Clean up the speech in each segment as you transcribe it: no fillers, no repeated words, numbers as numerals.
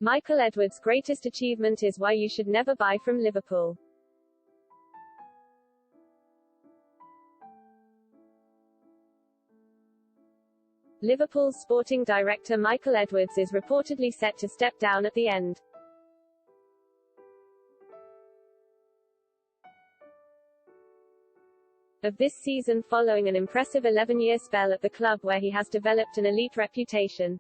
Michael Edwards' greatest achievement is why you should never buy from Liverpool. Liverpool's sporting director Michael Edwards is reportedly set to step down at the end of this season following an impressive 11-year spell at the club where he has developed an elite reputation.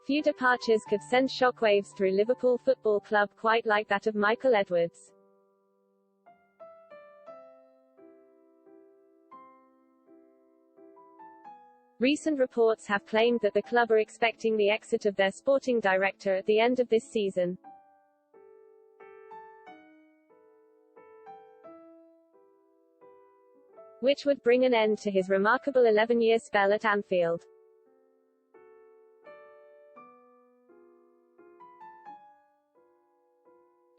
Few departures could send shockwaves through Liverpool Football Club quite like that of Michael Edwards. Recent reports have claimed that the club are expecting the exit of their sporting director at the end of this season, which would bring an end to his remarkable 11-year spell at Anfield.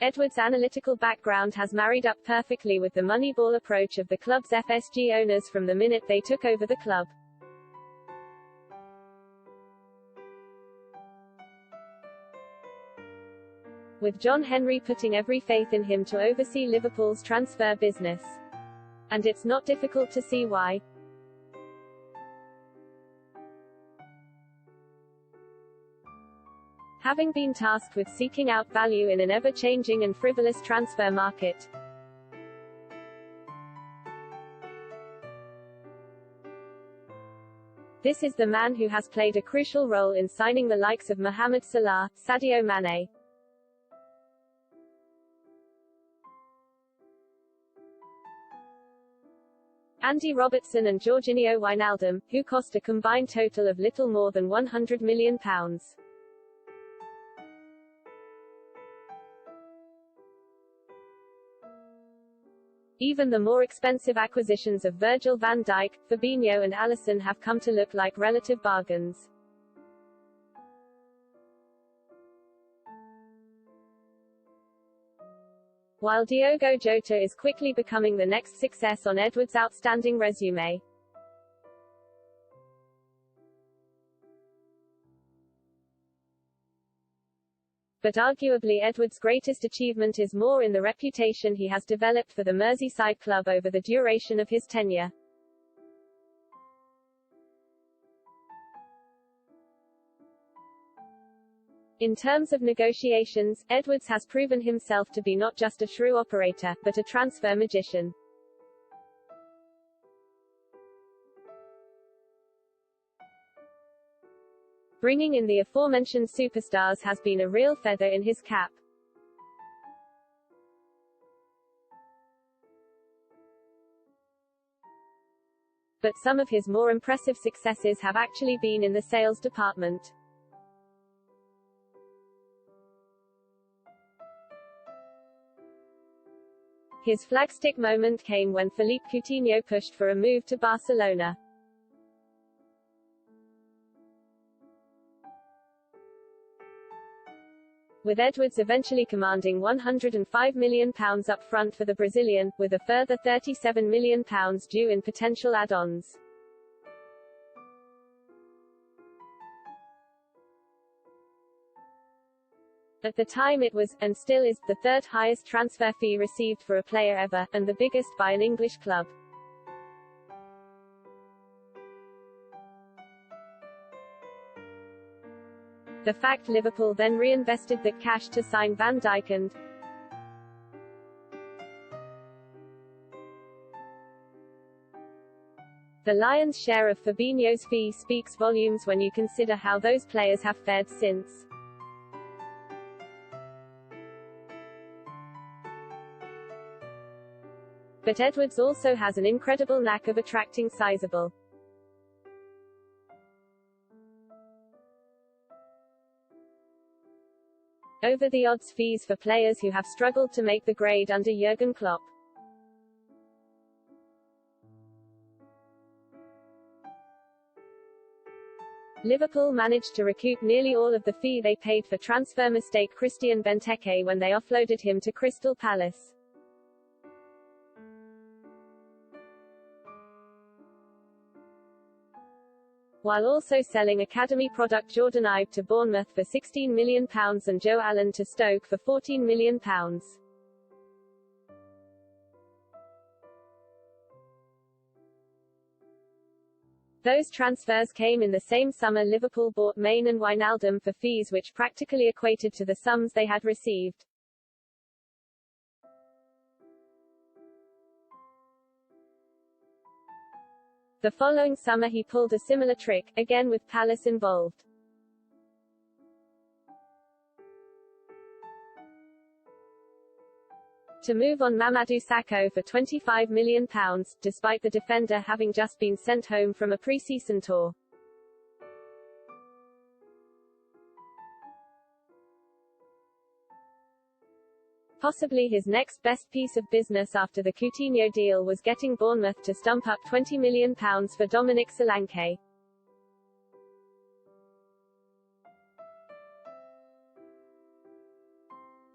Edwards' analytical background has married up perfectly with the Moneyball approach of the club's FSG owners from the minute they took over the club. With John Henry putting every faith in him to oversee Liverpool's transfer business. And it's not difficult to see why. Having been tasked with seeking out value in an ever-changing and frivolous transfer market, this is the man who has played a crucial role in signing the likes of Mohamed Salah, Sadio Mane, Andy Robertson and Georginio Wijnaldum, who cost a combined total of little more than £100 million. Even the more expensive acquisitions of Virgil van Dijk, Fabinho and Alisson have come to look like relative bargains. While Diogo Jota is quickly becoming the next success on Edwards' outstanding resume. But arguably Edwards' greatest achievement is more in the reputation he has developed for the Merseyside club over the duration of his tenure. In terms of negotiations, Edwards has proven himself to be not just a shrew operator, but a transfer magician. Bringing in the aforementioned superstars has been a real feather in his cap. But some of his more impressive successes have actually been in the sales department. His flagstick moment came when Philippe Coutinho pushed for a move to Barcelona. With Edwards eventually commanding £105 million up front for the Brazilian, with a further £37 million due in potential add-ons. At the time it was, and still is, the third highest transfer fee received for a player ever, and the biggest by an English club. The fact Liverpool then reinvested that cash to sign Van Dijk and the lion's share of Fabinho's fee speaks volumes when you consider how those players have fared since. But Edwards also has an incredible knack of attracting sizable, over-the-odds fees for players who have struggled to make the grade under Jurgen Klopp. Liverpool managed to recoup nearly all of the fee they paid for transfer mistake Christian Benteke when they offloaded him to Crystal Palace. while also selling academy product Jordan Ibe to Bournemouth for £16 million and Joe Allen to Stoke for £14 million. Those transfers came in the same summer. Liverpool bought Maine and Wijnaldum for fees which practically equated to the sums they had received. The following summer he pulled a similar trick, again with Palace involved. To move on Mamadou Sakho for £25 million, despite the defender having just been sent home from a pre-season tour. Possibly his next best piece of business after the Coutinho deal was getting Bournemouth to stump up £20 million for Dominic Solanke.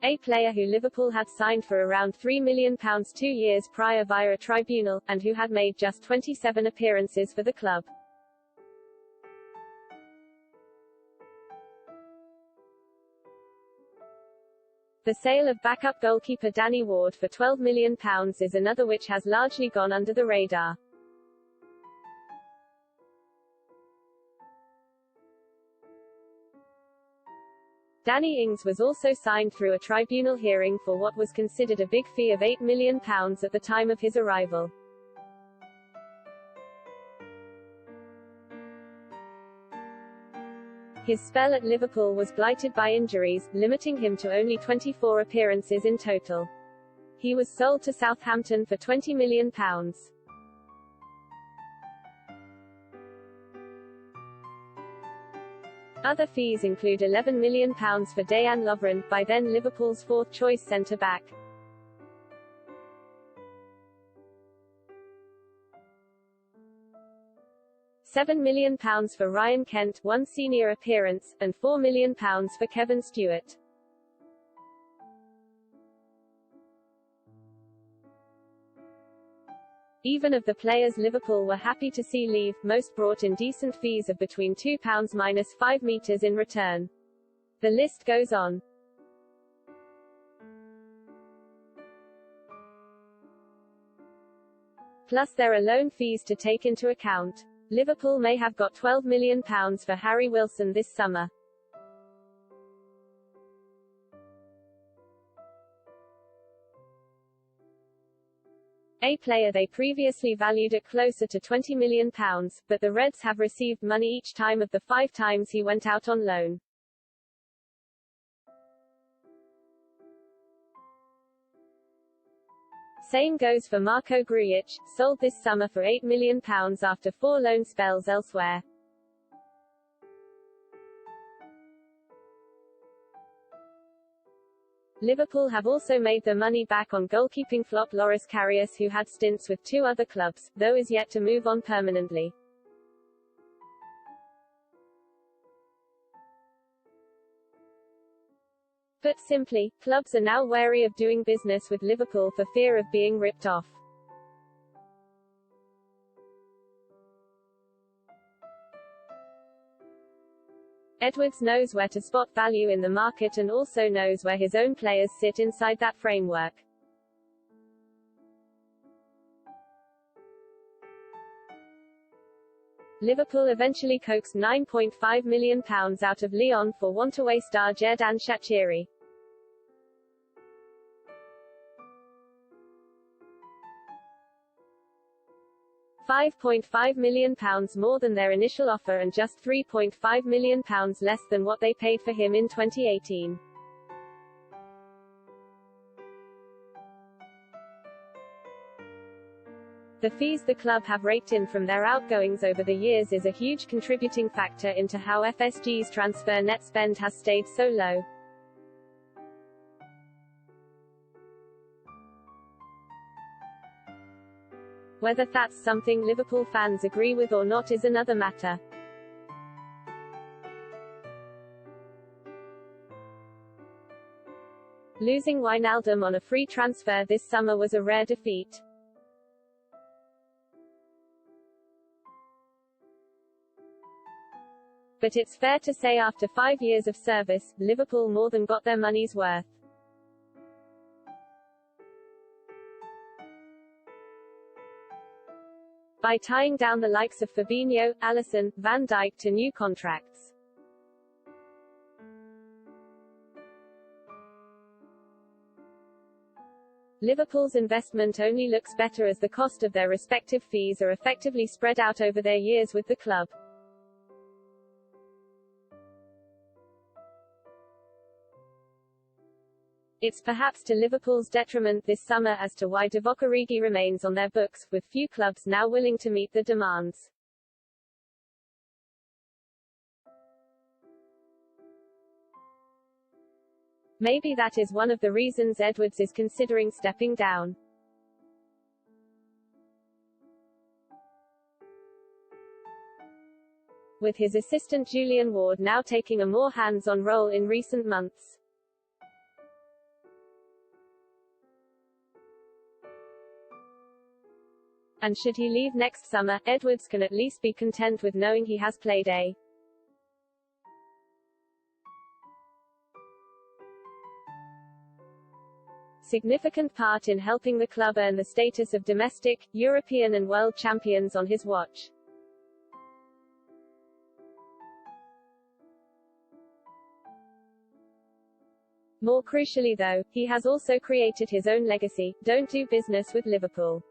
A player who Liverpool had signed for around £3 million 2 years prior via a tribunal, and who had made just 27 appearances for the club. The sale of backup goalkeeper Danny Ward for £12 million is another which has largely gone under the radar. Danny Ings was also signed through a tribunal hearing for what was considered a big fee of £8 million at the time of his arrival. His spell at Liverpool was blighted by injuries, limiting him to only 24 appearances in total. He was sold to Southampton for £20 million. Other fees include £11 million for Dejan Lovren, by then Liverpool's fourth-choice centre-back. £7 million for Ryan Kent, one senior appearance, and £4 million for Kevin Stewart. Even of the players Liverpool were happy to see leave, most brought in decent fees of between £2 minus £5 meters in return. The list goes on. Plus there are loan fees to take into account. Liverpool may have got £12 million for Harry Wilson this summer. A player they previously valued at closer to £20 million, but the Reds have received money each time of the 5 times he went out on loan. Same goes for Marko Grujic, sold this summer for £8 million after 4 loan spells elsewhere. Liverpool have also made their money back on goalkeeping flop Loris Karius, who had stints with 2 other clubs, though is yet to move on permanently. Put simply, clubs are now wary of doing business with Liverpool for fear of being ripped off. Edwards knows where to spot value in the market and also knows where his own players sit inside that framework. Liverpool eventually coaxed £9.5 million out of Lyon for want-away star Xherdan Shaqiri. £5.5 million more than their initial offer and just £3.5 million less than what they paid for him in 2018. The fees the club have raked in from their outgoings over the years is a huge contributing factor into how FSG's transfer net spend has stayed so low. Whether that's something Liverpool fans agree with or not is another matter. Losing Wijnaldum on a free transfer this summer was a rare defeat. But it's fair to say after 5 years of service, Liverpool more than got their money's worth. By tying down the likes of Fabinho, Alisson, Van Dijk to new contracts. Liverpool's investment only looks better as the cost of their respective fees are effectively spread out over their years with the club. It's perhaps to Liverpool's detriment this summer as to why Divock Origi remains on their books, with few clubs now willing to meet the demands. Maybe that is one of the reasons Edwards is considering stepping down. With his assistant Julian Ward now taking a more hands-on role in recent months. And should he leave next summer, Edwards can at least be content with knowing he has played a significant part in helping the club earn the status of domestic, European and world champions on his watch. More crucially though, he has also created his own legacy. Don't do business with Liverpool.